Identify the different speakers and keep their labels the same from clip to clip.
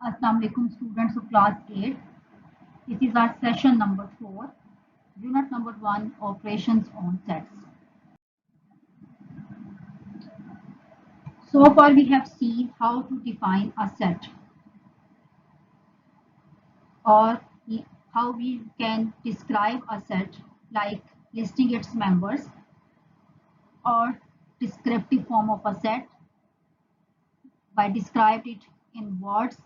Speaker 1: Assalamu alaikum students of class 8. This is our session number 4, unit number 1, operations on sets. So far we have seen how to define a set or how we can describe a set like listing its members or descriptive form of a set by described it in words.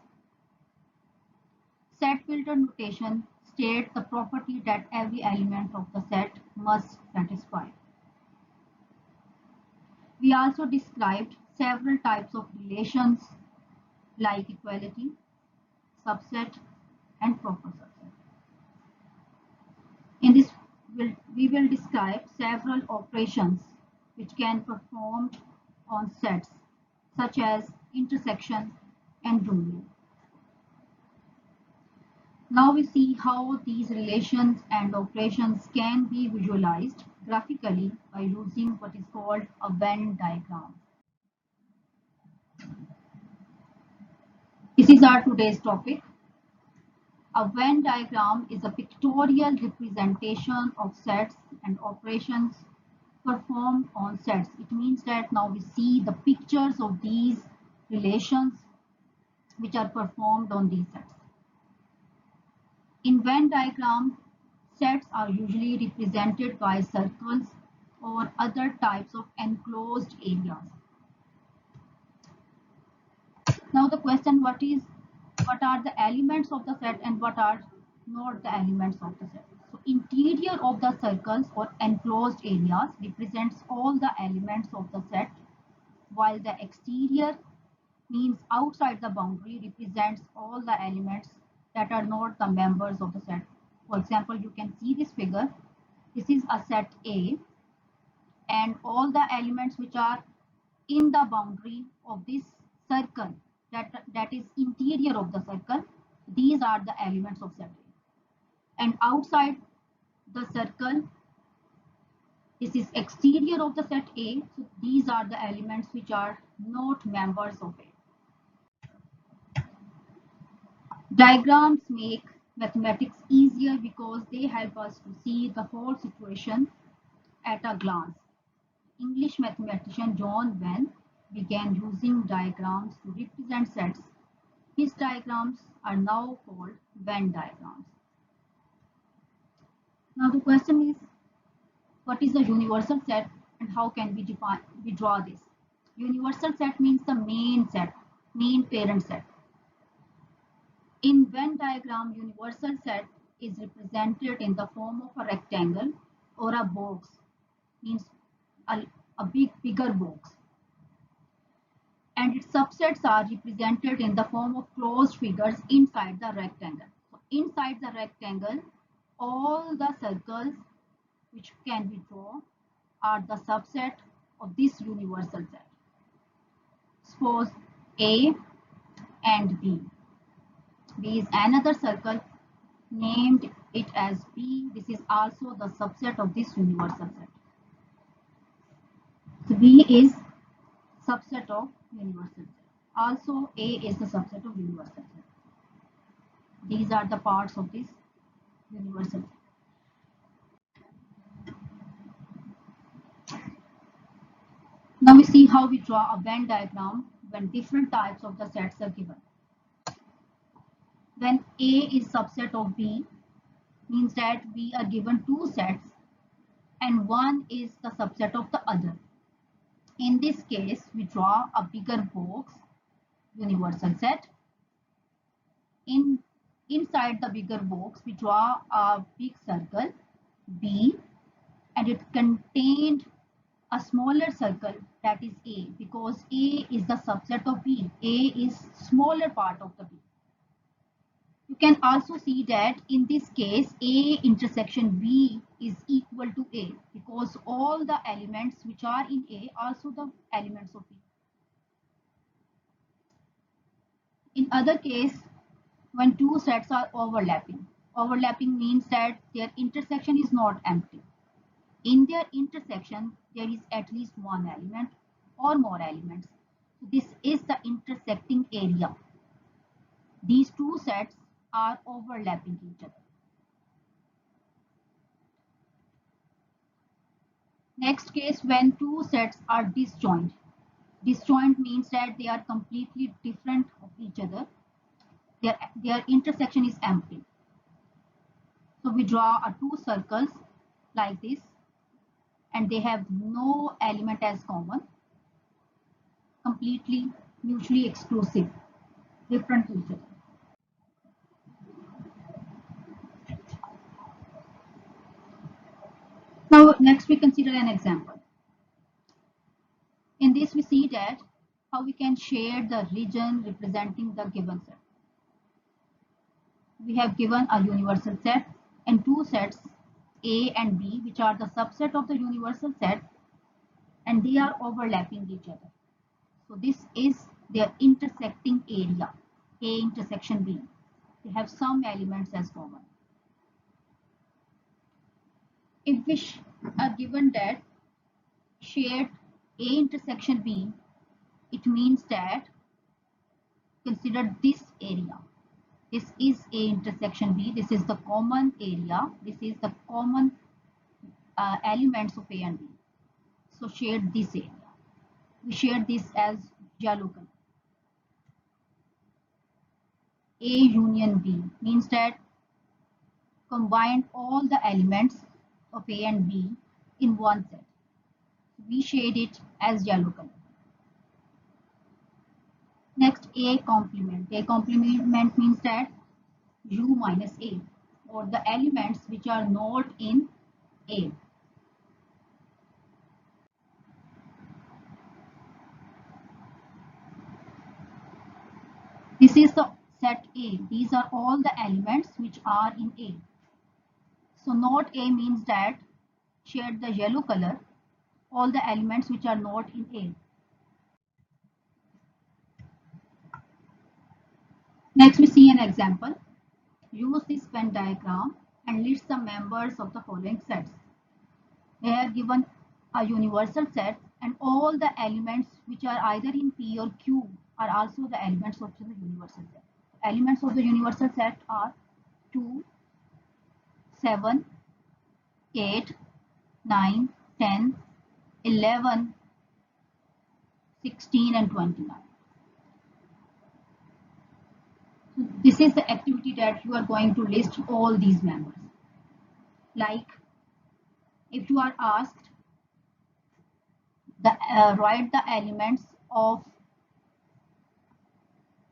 Speaker 1: Set filter notation states the property that every element of the set must satisfy. We also described several types of relations like equality, subset, and proper subset. In this, we will describe several operations which can be performed on sets such as intersection and union. Now we see how these relations and operations can be visualized graphically by using what is called a Venn diagram. This is our today's topic. A Venn diagram is a pictorial representation of sets and operations performed on sets. It means that now we see the pictures of these relations which are performed on these sets. In Venn diagram, sets are usually represented by circles or other types of enclosed areas. Now the question, what are the elements of the set and what are not the elements of the set? So interior of the circles or enclosed areas represents all the elements of the set, while the exterior means outside the boundary represents all the elements that are not the members of the set. For example, you can see this figure. This is a set A, and all the elements which are in the boundary of this circle that is interior of the circle, these are the elements of set A. And outside the circle, this is exterior of the set A, so these are the elements which are not members of A. Diagrams make mathematics easier because they help us to see the whole situation at a glance. English mathematician John Venn began using diagrams to represent sets. His diagrams are now called Venn diagrams. Now the question is, what is a universal set and how can we draw this? Universal set means the main parent set. In Venn diagram, universal set is represented in the form of a rectangle or a box, means a bigger box. And its subsets are represented in the form of closed figures inside the rectangle. So inside the rectangle, all the circles which can be drawn are the subset of this universal set. Suppose A and B. B is another circle, named it as B. This is also the subset of this universal set. So B is subset of universal set. Also A is the subset of universal set. These are the parts of this universal set. Now we see how we draw a Venn diagram when different types of the sets are given. When A is subset of B, means that we are given two sets and one is the subset of the other. In this case, we draw a bigger box, universal set. Inside the bigger box, we draw a big circle, B, and it contained a smaller circle, that is A, because A is the subset of B. A is smaller part of the B. You can also see that in this case, A intersection B is equal to A because all the elements which are in A are also the elements of B. In other case, when two sets are overlapping means that their intersection is not empty. In their intersection, there is at least one element or more elements. This is the intersecting area. these two sets are overlapping each other. Next case, when two sets are disjoint. Disjoint means that they are completely different of each other. Their intersection is empty. So we draw two circles like this, and they have no element as common, completely mutually exclusive, different to each other. Now next we consider an example. In this we see that how we can shade the region representing the given set. We have given a universal set and two sets A and B, which are the subset of the universal set, and they are overlapping each other. So this is their intersecting area, A intersection B. They have some elements as common. If we are given that shade A intersection B, it means that consider this area. This is A intersection B. This is the common area. This is the common elements of A and B. So shade this area. We shade this as yellow color. A union B means that combine all the elements of A and B in one set. We shade it as yellow color. Next, A complement. A complement means that U minus A, or the elements which are not in A. This is the set A. These are all the elements which are in A. So not A means that shade the yellow color, all the elements which are not in A. Next we see an example. Use this Venn diagram and list the members of the following sets. They are given a universal set, and all the elements which are either in P or Q are also the elements of the universal set. Elements of the universal set are 2, 7, 8, 9, 10, 11, 16 and 29. So this is the activity that you are going to list all these members. Like if you are asked write the elements of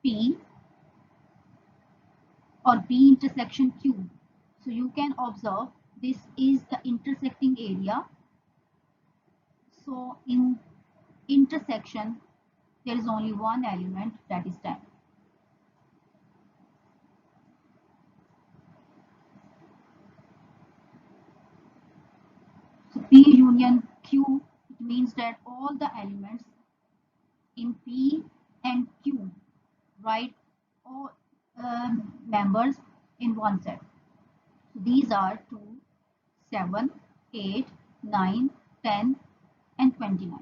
Speaker 1: P or P intersection Q. So you can observe this is the intersecting area. So in intersection, there is only one element, that is 10. So P union Q, it means that all the elements in P and Q write all members in one set. So these are 2, 7, 8, 9, 10 and 29.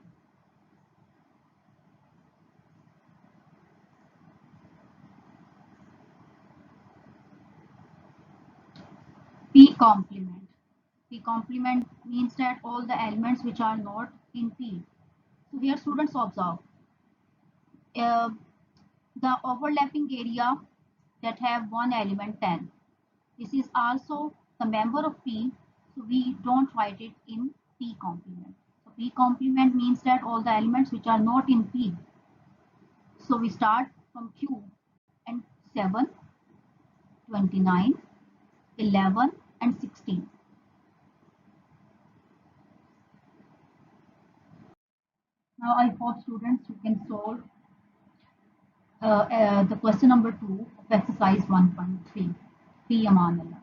Speaker 1: P complement. P complement means that all the elements which are not in P. So here students observe the overlapping area that have one element 10. This is also the member of P, so we don't write it in P complement. So P complement means that all the elements which are not in P. So we start from Q and 7, 29, 11 and 16. Now I hope students you can solve the question number 2 of exercise 1.3. Fi Aman Allah.